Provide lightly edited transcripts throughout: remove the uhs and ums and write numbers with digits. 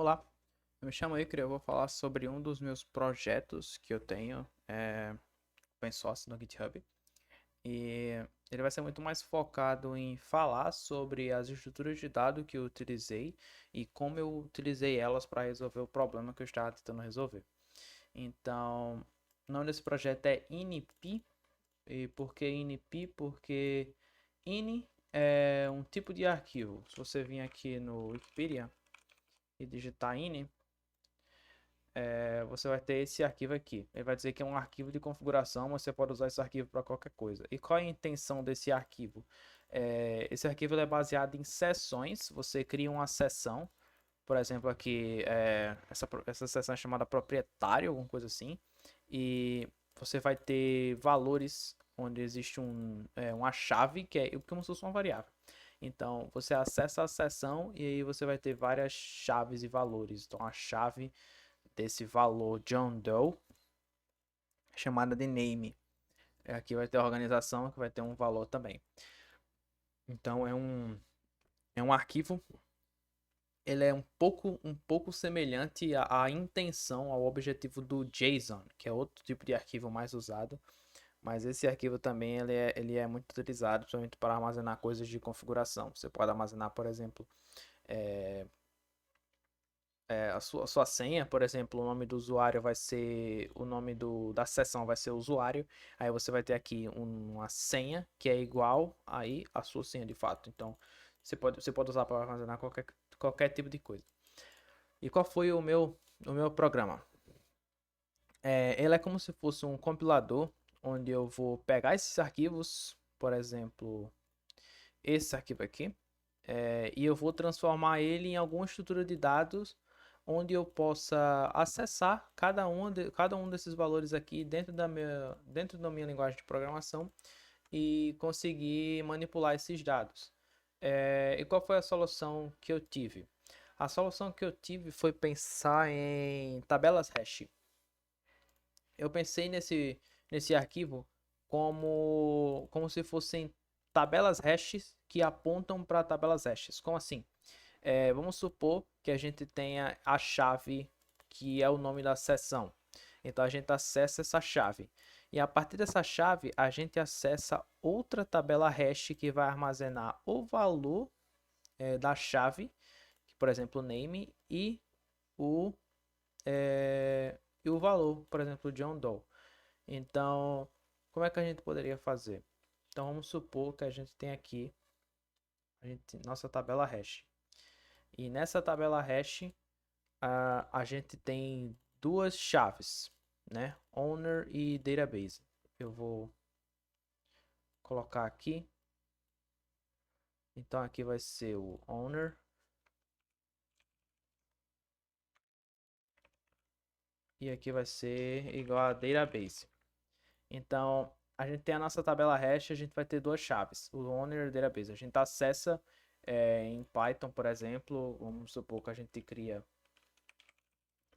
Olá, eu me chamo Icre, eu vou falar sobre um dos meus projetos que eu tenho, open source no GitHub, e ele vai ser muito mais focado em falar sobre as estruturas de dado que eu utilizei e como eu utilizei elas para resolver o problema que eu estava tentando resolver. Então, o nome desse projeto é INI-P. E por que INI-P? Porque INI é um tipo de arquivo. Se você vir aqui no Wikipedia e digitar INI, você vai ter esse arquivo aqui. Ele vai dizer que é um arquivo de configuração, mas você pode usar esse arquivo para qualquer coisa. E qual é a intenção desse arquivo? Esse arquivo é baseado em sessões. Você cria uma sessão, por exemplo, aqui, essa sessão é chamada proprietário, alguma coisa assim. E você vai ter valores onde existe uma chave, que é como se fosse uma variável. Então, você acessa a sessão e aí você vai ter várias chaves e valores. Então, a chave desse valor John Doe, chamada de name. Aqui vai ter a organização que vai ter um valor também. Então é um arquivo, ele é um pouco semelhante à intenção, ao objetivo do JSON, que é outro tipo de arquivo mais usado. Mas esse arquivo também ele é muito utilizado, principalmente para armazenar coisas de configuração. Você pode armazenar, por exemplo, é, a sua senha, por exemplo, o nome do usuário vai ser, o nome da sessão vai ser usuário, aí você vai ter aqui uma senha que é igual aí a sua senha de fato. Então, você pode usar para armazenar qualquer tipo de coisa. E qual foi o meu programa? Ele é como se fosse um compilador, onde eu vou pegar esses arquivos, por exemplo, esse arquivo aqui, e eu vou transformar ele em alguma estrutura de dados onde eu possa acessar cada um desses valores aqui dentro da minha linguagem de programação e conseguir manipular esses dados. E qual foi a solução que eu tive? A solução que eu tive foi pensar em tabelas hash. Eu pensei nesse arquivo como se fossem tabelas hashes que apontam para tabelas hashes. Como assim? Vamos supor que a gente tenha a chave que é o nome da sessão. Então a gente acessa essa chave. E a partir dessa chave, a gente acessa outra tabela hash que vai armazenar o valor da chave, que, por exemplo, name, o, e o valor, por exemplo, John Doe. Então, como é que a gente poderia fazer? Então vamos supor que a gente tem aqui nossa tabela hash. E nessa tabela hash, a gente tem duas chaves, né? Owner e database. Eu vou colocar aqui. Então aqui vai ser o owner. E aqui vai ser igual a database. Então, a gente tem a nossa tabela hash, a gente vai ter duas chaves, o owner e o database. A gente acessa em Python, por exemplo, vamos supor que a gente cria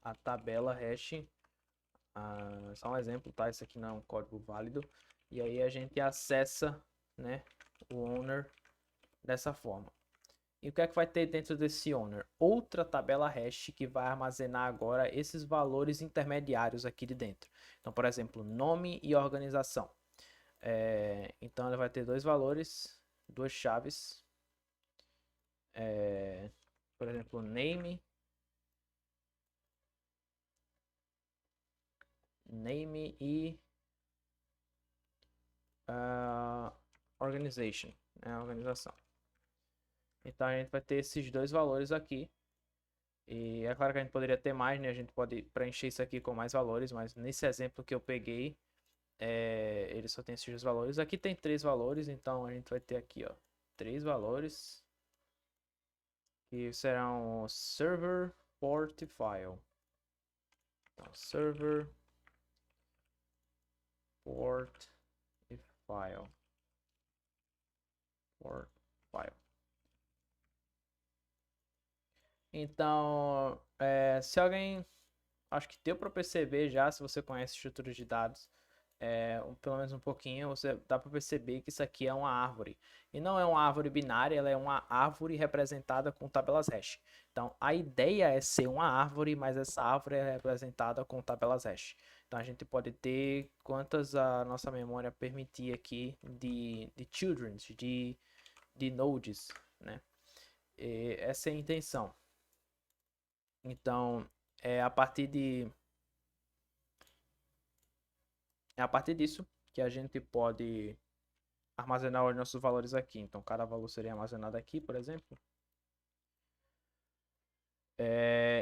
a tabela hash, só um exemplo, tá? Isso aqui não é um código válido. E aí a gente acessa, né, o owner dessa forma. E o que é que vai ter dentro desse owner? Outra tabela hash que vai armazenar agora esses valores intermediários aqui de dentro. Então, por exemplo, nome e organização. Então, ele vai ter dois valores, duas chaves. Por exemplo, name e organization, né, organização. Então, a gente vai ter esses dois valores aqui. E é claro que a gente poderia ter mais, né? A gente pode preencher isso aqui com mais valores, mas nesse exemplo que eu peguei, ele só tem esses dois valores. Aqui tem três valores, então a gente vai ter aqui, ó, três valores que serão server, port e file. Então, server, port e file. Port, file. Então, se alguém, acho que deu para perceber já, se você conhece estruturas de dados, pelo menos um pouquinho, você dá para perceber que isso aqui é uma árvore. E não é uma árvore binária, ela é uma árvore representada com tabelas hash. Então, a ideia é ser uma árvore, mas essa árvore é representada com tabelas hash. Então, a gente pode ter quantas a nossa memória permitir aqui de children, de nodes, né? E essa é a intenção. Então, é a partir de é a partir disso que a gente pode armazenar os nossos valores aqui. Então, cada valor seria armazenado aqui, por exemplo.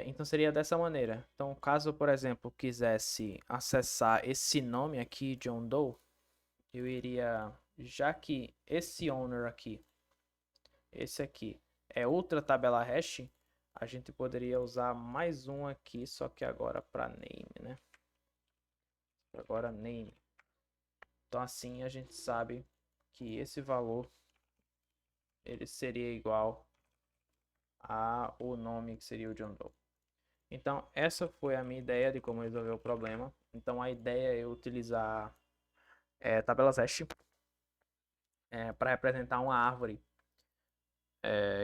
Então, seria dessa maneira. Então, caso, por exemplo, quisesse acessar esse nome aqui, John Doe, eu iria, já que esse owner aqui, esse aqui, é outra tabela hash, a gente poderia usar mais um aqui, só que agora para name, né? Agora name. Então, assim a gente sabe que esse valor ele seria igual a o nome que seria o John Doe. Então, essa foi a minha ideia de como resolver o problema. Então, a ideia é utilizar tabelas hash para representar uma árvore,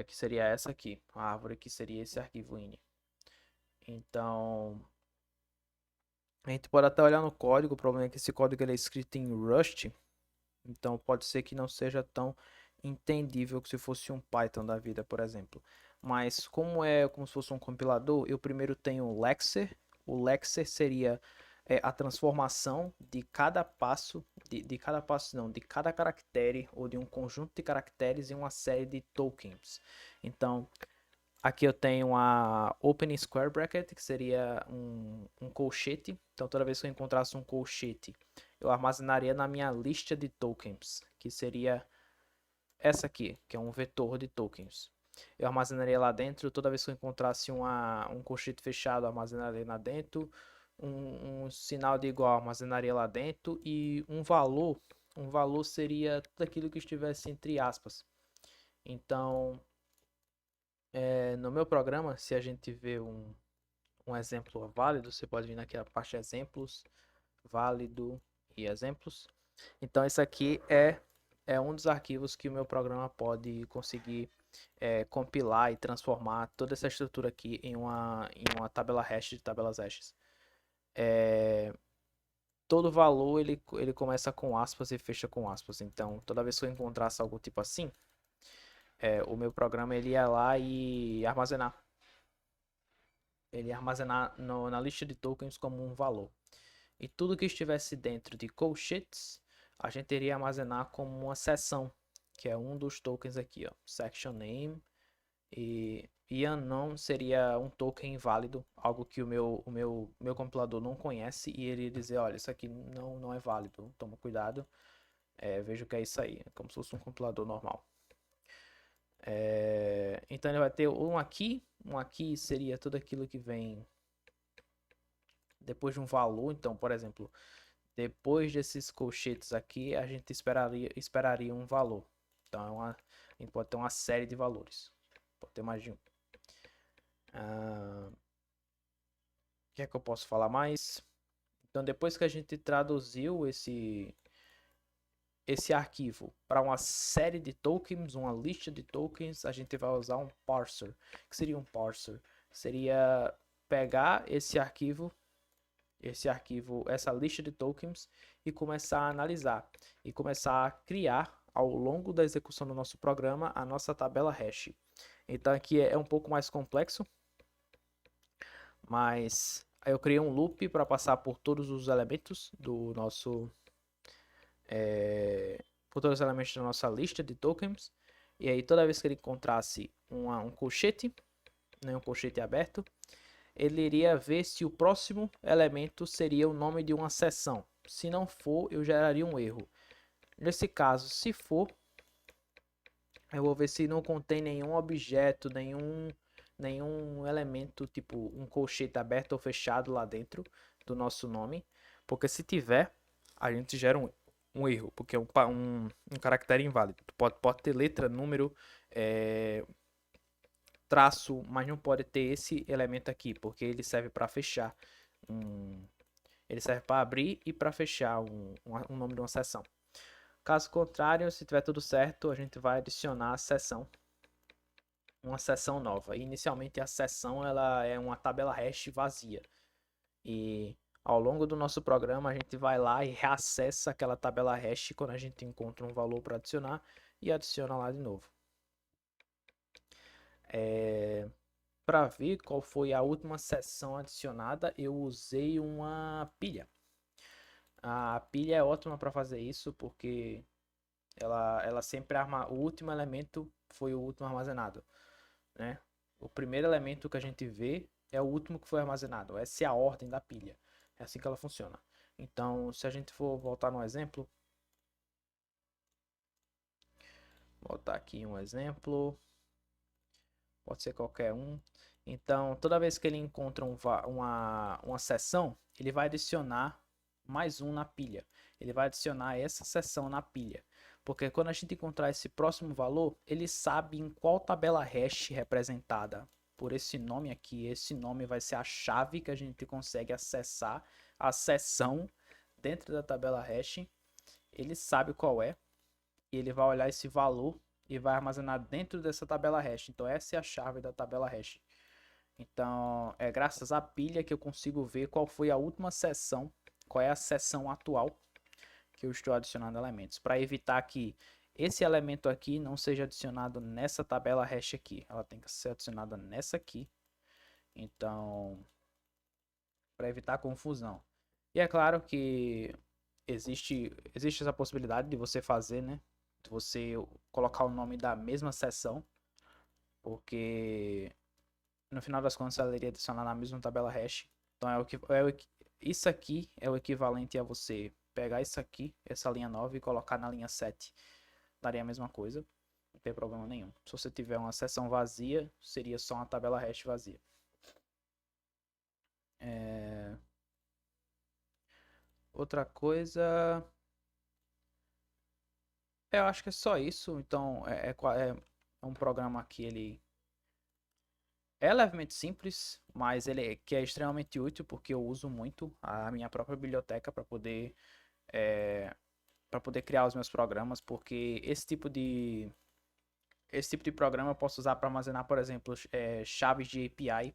que seria essa aqui, a árvore que seria esse arquivo ini. Então, a gente pode até olhar no código, o problema é que esse código ele é escrito em Rust, então pode ser que não seja tão entendível que se fosse um Python da vida, por exemplo. Mas como é como se fosse um compilador, eu primeiro tenho o Lexer. O Lexer seria a transformação de cada passo, de cada passo não, de cada caractere ou de um conjunto de caracteres em uma série de tokens. Então, aqui eu tenho a open square bracket, que seria um colchete. Então, toda vez que eu encontrasse um colchete, eu armazenaria na minha lista de tokens, que seria essa aqui, que é um vetor de tokens. Eu armazenaria lá dentro, toda vez que eu encontrasse um colchete fechado, armazenaria lá dentro. Um sinal de igual, armazenaria lá dentro. E um valor seria tudo aquilo que estivesse entre aspas. Então, no meu programa, se a gente vê um exemplo válido, você pode vir aqui na parte exemplos, válido e exemplos. Então, esse aqui é um dos arquivos que o meu programa pode conseguir compilar e transformar toda essa estrutura aqui em uma tabela hash de tabelas hashes. Todo valor ele começa com aspas e fecha com aspas. Então, toda vez que eu encontrasse algo tipo assim, o meu programa ele ia lá e armazenar. Ele ia armazenar na lista de tokens como um valor. E tudo que estivesse dentro de colchetes, a gente iria armazenar como uma seção, que é um dos tokens aqui, ó, section name. E unknown seria um token inválido, algo que o meu compilador não conhece e ele ia dizer, olha, isso aqui não é válido, toma cuidado, veja o que é isso aí, é como se fosse um compilador normal. Então ele vai ter um aqui seria tudo aquilo que vem depois de um valor. Então, por exemplo, depois desses colchetes aqui, a gente esperaria um valor. Então, a gente pode ter uma série de valores. Pode ter mais de um. O que é que eu posso falar mais? Então, depois que a gente traduziu esse arquivo para uma série de tokens, uma lista de tokens, a gente vai usar um parser. O que seria um parser? Seria pegar esse arquivo, essa lista de tokens e começar a analisar e começar a criar ao longo da execução do nosso programa a nossa tabela hash. Então aqui é um pouco mais complexo, mas aí eu criei um loop para passar por todos os elementos do nosso por todos os elementos da nossa lista de tokens. E aí toda vez que ele encontrasse um colchete, né, um colchete aberto, ele iria ver se o próximo elemento seria o nome de uma seção. Se não for, eu geraria um erro. Nesse caso, se for, eu vou ver se não contém nenhum objeto, nenhum elemento, tipo um colchete aberto ou fechado lá dentro do nosso nome. Porque se tiver, a gente gera um erro, porque é um caractere inválido. Pode ter letra, número, traço, mas não pode ter esse elemento aqui, porque ele serve para fechar Ele serve para abrir e para fechar um nome de uma sessão. Caso contrário, se tiver tudo certo, a gente vai adicionar a sessão, uma sessão nova. Inicialmente a sessão ela é uma tabela hash vazia. E ao longo do nosso programa a gente vai lá e reacessa aquela tabela hash quando a gente encontra um valor para adicionar e adiciona lá de novo. Para ver qual foi a última sessão adicionada, eu usei uma pilha. A pilha é ótima para fazer isso porque ela sempre o último elemento foi o último armazenado, né? O primeiro elemento que a gente vê é o último que foi armazenado. Essa é a ordem da pilha. É assim que ela funciona. Então, se a gente for voltar no exemplo, botar aqui um exemplo, pode ser qualquer um. Então, toda vez que ele encontra uma seção, ele vai adicionar mais um na pilha. Ele vai adicionar essa seção na pilha. Porque quando a gente encontrar esse próximo valor, ele sabe em qual tabela hash representada por esse nome aqui. Esse nome vai ser a chave que a gente consegue acessar a seção dentro da tabela hash. Ele sabe qual é. E ele vai olhar esse valor e vai armazenar dentro dessa tabela hash. Então essa é a chave da tabela hash. Então é graças à pilha que eu consigo ver qual foi a última seção, qual é a seção atual que eu estou adicionando elementos, para evitar que esse elemento aqui não seja adicionado nessa tabela hash aqui. Ela tem que ser adicionada nessa aqui. Então, para evitar confusão. E é claro que existe essa possibilidade de você fazer, né? De você colocar o nome da mesma seção, porque no final das contas ela iria adicionar na mesma tabela hash. Então isso aqui é o equivalente a você pegar isso aqui, essa linha 9 e colocar na linha 7. Daria a mesma coisa, não tem problema nenhum. Se você tiver uma seção vazia, seria só uma tabela hash vazia. Outra coisa, eu acho que é só isso. Então é um programa que ele é levemente simples, mas que é extremamente útil porque eu uso muito a minha própria biblioteca é, para poder criar os meus programas, porque esse tipo de programa eu posso usar para armazenar, por exemplo, chaves de API.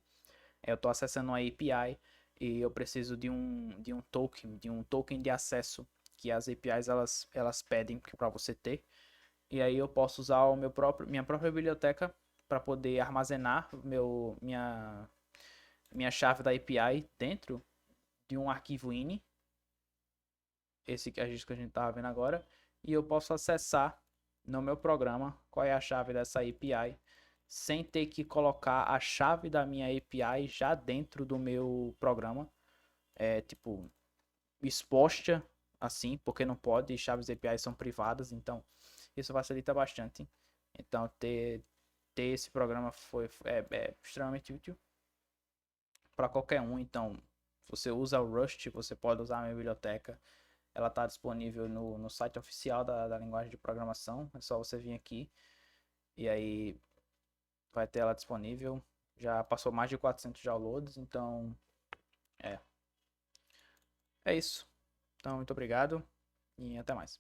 Eu estou acessando uma API e eu preciso de um token de acesso que as APIs elas pedem para você ter. E aí eu posso usar minha própria biblioteca para poder armazenar minha chave da API dentro de um arquivo ini, esse que a gente estava vendo agora, e eu posso acessar no meu programa qual é a chave dessa API, sem ter que colocar a chave da minha API já dentro do meu programa, tipo, exposta assim, porque não pode, chaves API são privadas, então isso facilita bastante. Então ter esse programa é extremamente útil para qualquer um. Então, se você usa o Rust, você pode usar a minha biblioteca. Ela está disponível no site oficial da linguagem de programação. É só você vir aqui e aí vai ter ela disponível. Já passou mais de 400 downloads, então é, é isso. Então, muito obrigado e até mais.